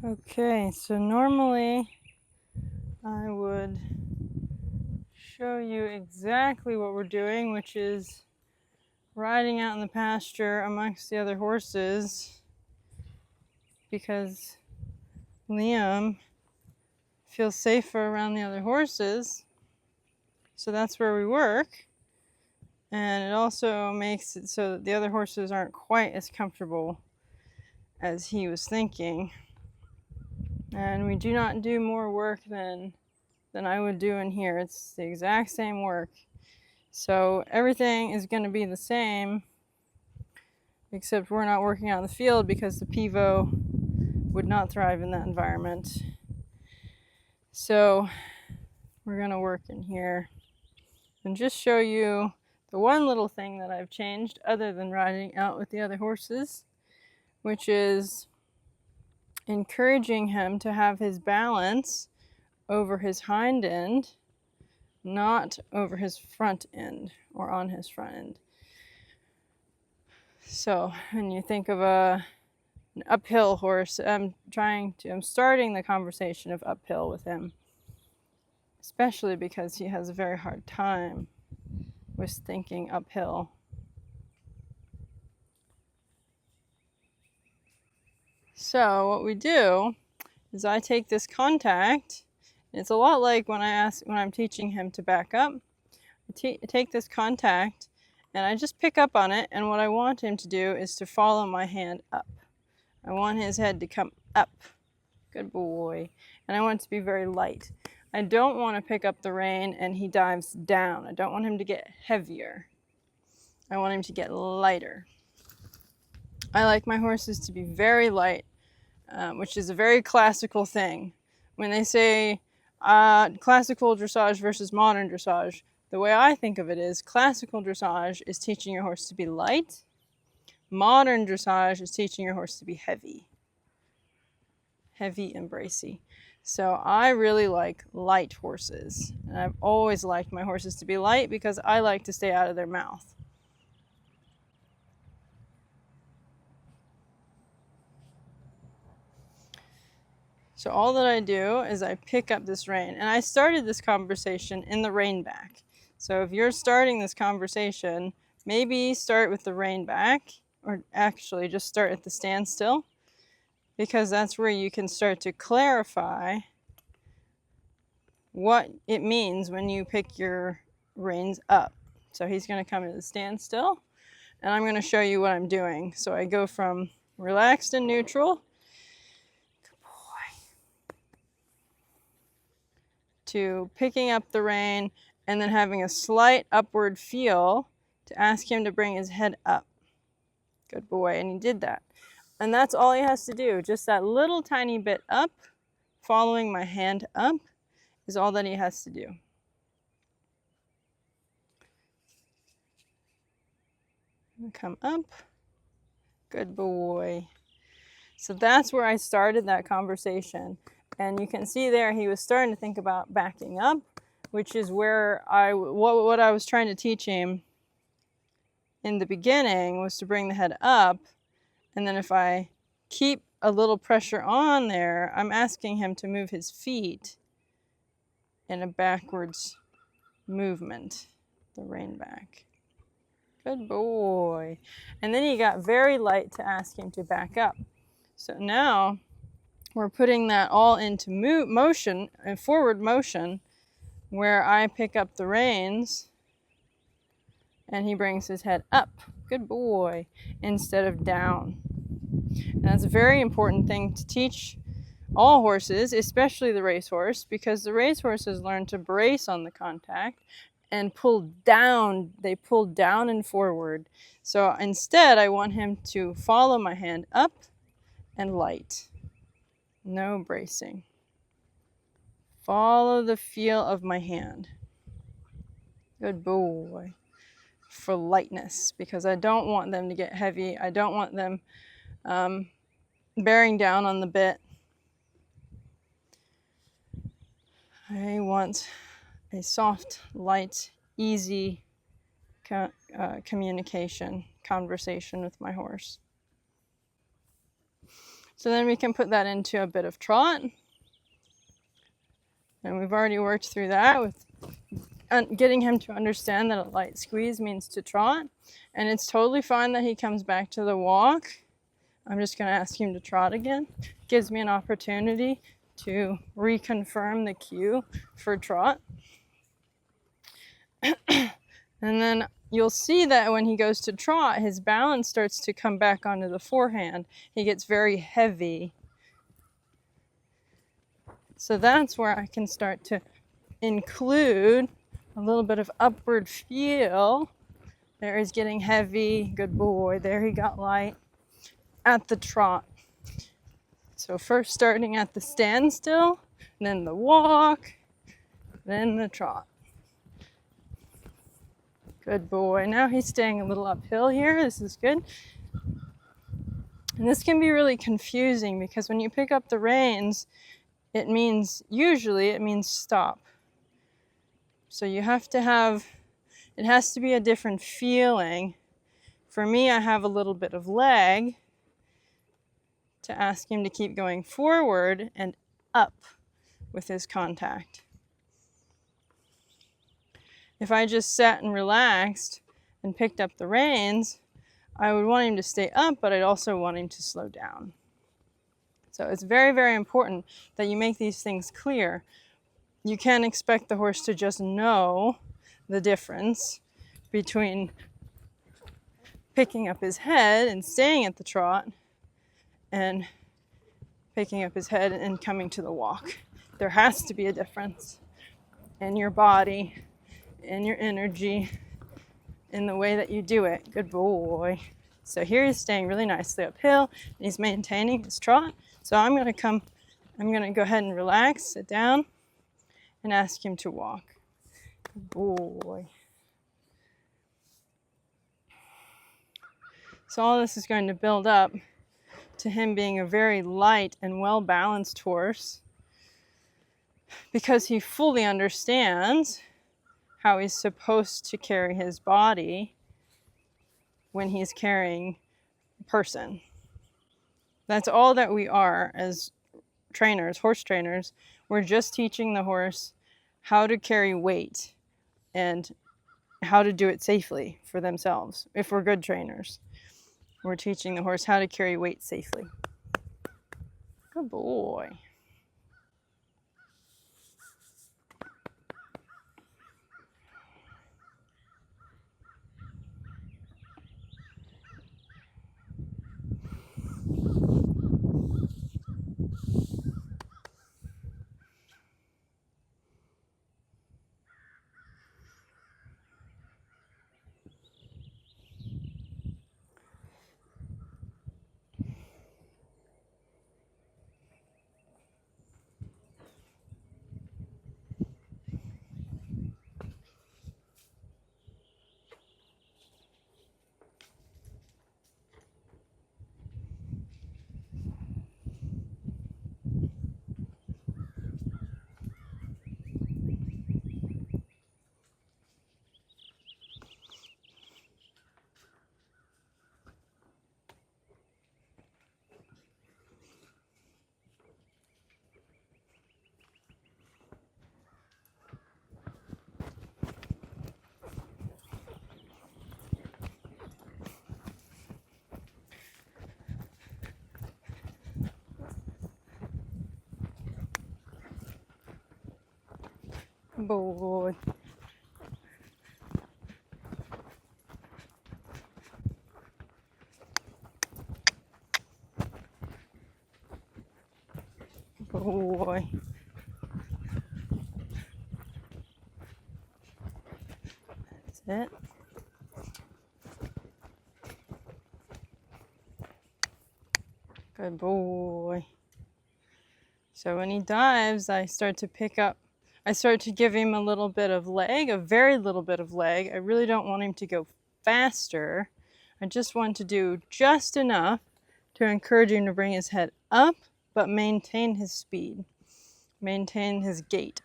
Okay, so normally I would show you exactly what we're doing, which is riding out in the pasture amongst the other horses, because Liam feels safer around the other horses. So that's where we work. And it also makes it so that the other horses aren't quite as comfortable as he was thinking. And we do not do more work than I would do in here. It's the exact same work. So everything is going to be the same, except we're not working out in the field because the pivot would not thrive in that environment. So we're going to work in here and just show you the one little thing that I've changed other than riding out with the other horses, which is encouraging him to have his balance over his hind end, not over his front end or on his front end. So when you think of an uphill horse, I'm starting the conversation of uphill with him, especially because he has a very hard time with thinking uphill. So what we do is I take this contact. It's a lot like when I'm teaching him to back up. I take this contact and I just pick up on it, and what I want him to do is to follow my hand up. I want his head to come up. Good boy. And I want it to be very light. I don't want to pick up the rein and he dives down. I don't want him to get heavier. I want him to get lighter. I like my horses to be very light, which is a very classical thing. When they say classical dressage versus modern dressage, the way I think of it is classical dressage is teaching your horse to be light. Modern dressage is teaching your horse to be heavy and bracy. So I really like light horses. And I've always liked my horses to be light because I like to stay out of their mouth. So all that I do is I pick up this rein, and I started this conversation in the rein back. So if you're starting this conversation, maybe start with the rein back, or actually just start at the standstill, because that's where you can start to clarify what it means when you pick your reins up. So he's going to come to the standstill, and I'm going to show you what I'm doing. So I go from relaxed and neutral to picking up the rein and then having a slight upward feel to ask him to bring his head up. Good boy, and he did that. And that's all he has to do, just that little tiny bit up, following my hand up, is all that he has to do. Come up. Good boy. So that's where I started that conversation. And you can see there he was starting to think about backing up, which is where what I was trying to teach him in the beginning was to bring the head up. And then if I keep a little pressure on there, I'm asking him to move his feet in a backwards movement, the rein back. Good boy. And then he got very light to ask him to back up. So now we're putting that all into motion, forward motion, where I pick up the reins and he brings his head up. Good boy. Instead of down. And that's a very important thing to teach all horses, especially the racehorse, because the racehorses learn to brace on the contact and pull down. They pull down and forward. So instead, I want him to follow my hand up and light. No bracing. Follow the feel of my hand. Good boy. For lightness, because I don't want them to get heavy. I don't want them bearing down on the bit. I want a soft, light, easy communication, conversation with my horse. So then we can put that into a bit of trot. And we've already worked through that with getting him to understand that a light squeeze means to trot. And it's totally fine that he comes back to the walk. I'm just going to ask him to trot again. Gives me an opportunity to reconfirm the cue for trot. And then you'll see that when he goes to trot, his balance starts to come back onto the forehand. He gets very heavy. So that's where I can start to include a little bit of upward feel. There he's getting heavy. Good boy. There he got light at the trot. So first starting at the standstill, then the walk, then the trot. Good boy. Now he's staying a little uphill here. This is good. And this can be really confusing because when you pick up the reins, usually it means stop. So you have to have, it has to be a different feeling. For me, I have a little bit of leg to ask him to keep going forward and up with his contact. If I just sat and relaxed and picked up the reins, I would want him to stay up, but I'd also want him to slow down. So it's very, very important that you make these things clear. You can't expect the horse to just know the difference between picking up his head and staying at the trot and picking up his head and coming to the walk. There has to be a difference in your body, in your energy, in the way that you do it. Good boy. So here he's staying really nicely uphill and he's maintaining his trot. So I'm going to go ahead and relax, sit down, and ask him to walk. Good boy. So all this is going to build up to him being a very light and well-balanced horse because he fully understands how he's supposed to carry his body when he's carrying a person. That's all that we are as trainers, horse trainers. We're just teaching the horse how to carry weight and how to do it safely for themselves. If we're good trainers, we're teaching the horse how to carry weight safely. Good boy. Boy. Boy. That's it. Good boy. So when he dives, I start to give him a little bit of leg, a very little bit of leg. I really don't want him to go faster. I just want to do just enough to encourage him to bring his head up, but maintain his speed, maintain his gait.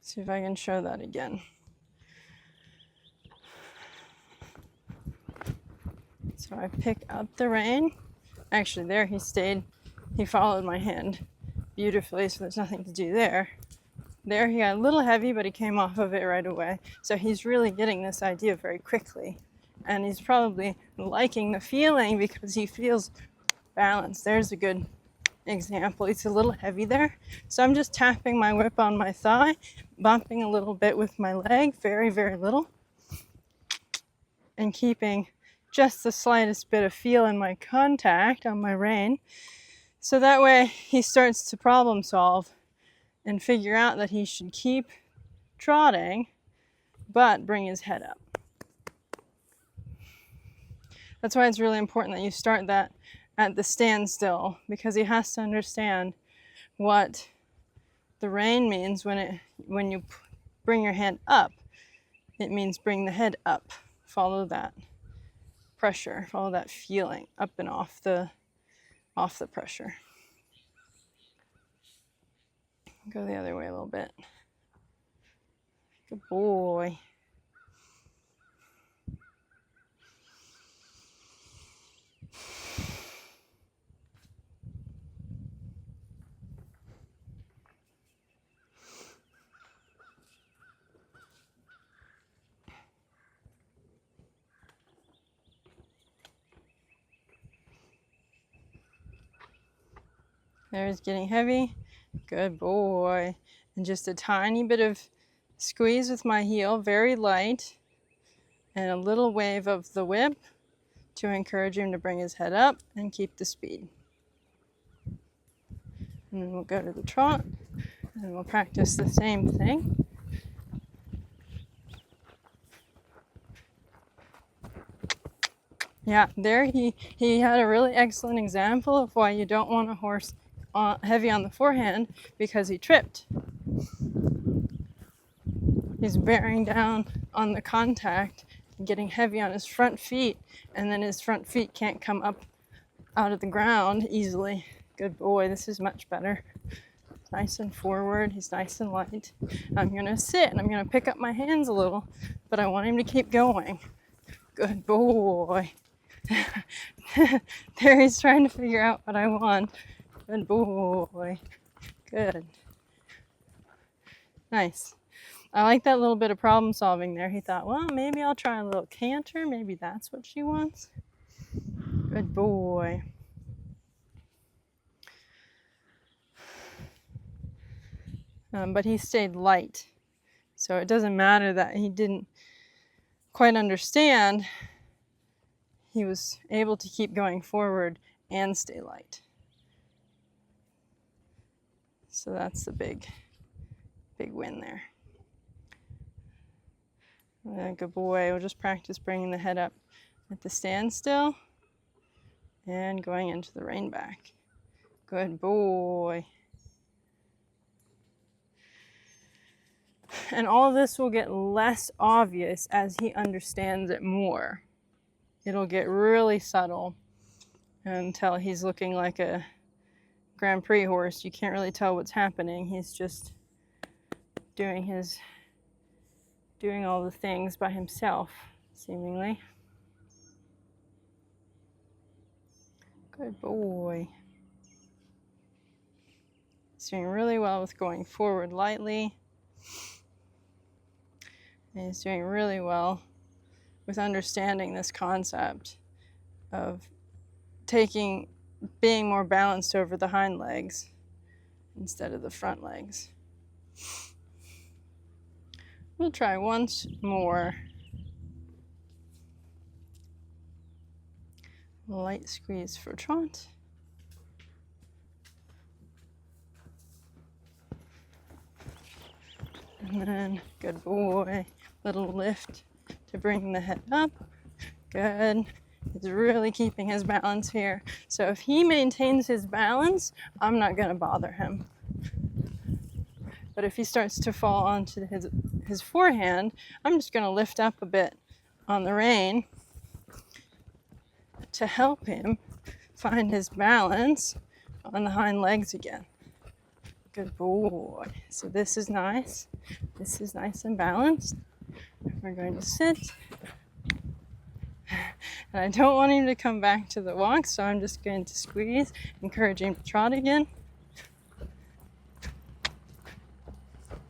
See if I can show that again. So I pick up the rein. Actually, there he stayed. He followed my hand beautifully, so there's nothing to do there. There he got a little heavy, but he came off of it right away. So he's really getting this idea very quickly. And he's probably liking the feeling because he feels balanced. There's a good example. It's a little heavy there. So I'm just tapping my whip on my thigh, bumping a little bit with my leg, very, very little, and keeping just the slightest bit of feel in my contact on my rein. So that way he starts to problem solve and figure out that he should keep trotting, but bring his head up. That's why it's really important that you start that at the standstill, because he has to understand what the rein means when you bring your hand up. It means bring the head up. Follow that pressure, follow that feeling up and off the pressure. Go the other way a little bit. Good boy. There's getting heavy. Good boy. And just a tiny bit of squeeze with my heel, very light, and a little wave of the whip to encourage him to bring his head up and keep the speed. And then we'll go to the trot and we'll practice the same thing. Yeah, there he had a really excellent example of why you don't want a horse heavy on the forehand, because he tripped. He's bearing down on the contact, getting heavy on his front feet, and then his front feet can't come up out of the ground easily. Good boy, this is much better. Nice and forward, he's nice and light. I'm gonna sit and I'm gonna pick up my hands a little, but I want him to keep going. Good boy. There he's trying to figure out what I want. Good boy. Good. Nice. I like that little bit of problem solving there. He thought, well, maybe I'll try a little canter. Maybe that's what she wants. Good boy. But he stayed light. So it doesn't matter that he didn't quite understand. He was able to keep going forward and stay light. So that's the big win there. Good boy. We'll just practice bringing the head up at the standstill and going into the rein back. Good boy. And all of this will get less obvious as he understands it more. It'll get really subtle until he's looking like a Grand Prix horse. You can't really tell what's happening. He's just doing all the things by himself, seemingly. Good boy. He's doing really well with going forward lightly. And he's doing really well with understanding this concept of being more balanced over the hind legs instead of the front legs. We'll try once more. Light squeeze for trot. And then, good boy, little lift to bring the head up. Good. He's really keeping his balance here. So if he maintains his balance, I'm not going to bother him. But if he starts to fall onto his forehand, I'm just going to lift up a bit on the rein to help him find his balance on the hind legs again. Good boy. So this is nice. This is nice and balanced. We're going to sit And I don't want him to come back to the walk, so I'm just going to squeeze, encourage him to trot again.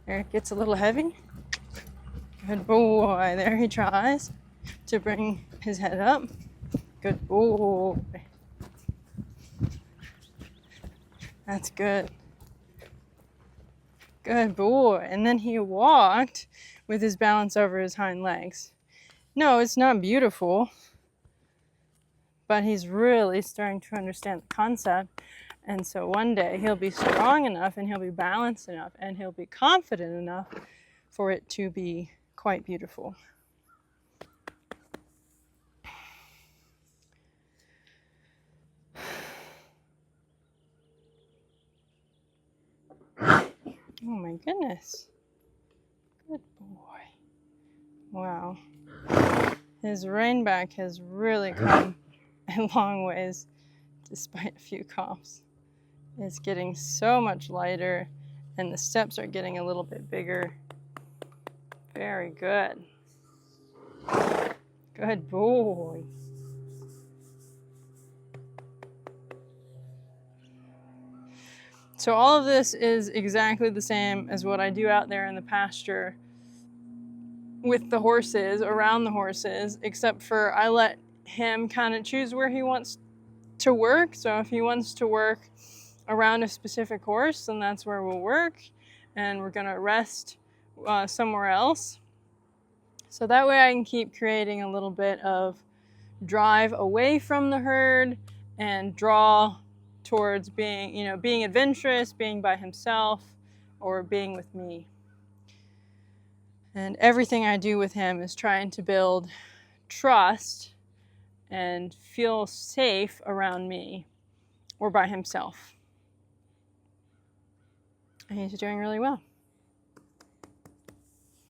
There, it gets a little heavy. Good boy. There he tries to bring his head up. Good boy. That's good. Good boy. And then he walked with his balance over his hind legs. No, it's not beautiful, but he's really starting to understand the concept. And so one day he'll be strong enough and he'll be balanced enough and he'll be confident enough for it to be quite beautiful. Oh my goodness. Good boy. Wow. His rein back has really come a long ways despite a few coughs. It's getting so much lighter and the steps are getting a little bit bigger. Very good. Good boy. So all of this is exactly the same as what I do out there in the pasture with the horses, around the horses, except for I let him kind of choose where he wants to work. So if he wants to work around a specific horse, then that's where we'll work, and we're gonna rest somewhere else. So that way I can keep creating a little bit of drive away from the herd and draw towards being, being adventurous, being by himself, or being with me. And everything I do with him is trying to build trust and feel safe around me or by himself. And he's doing really well.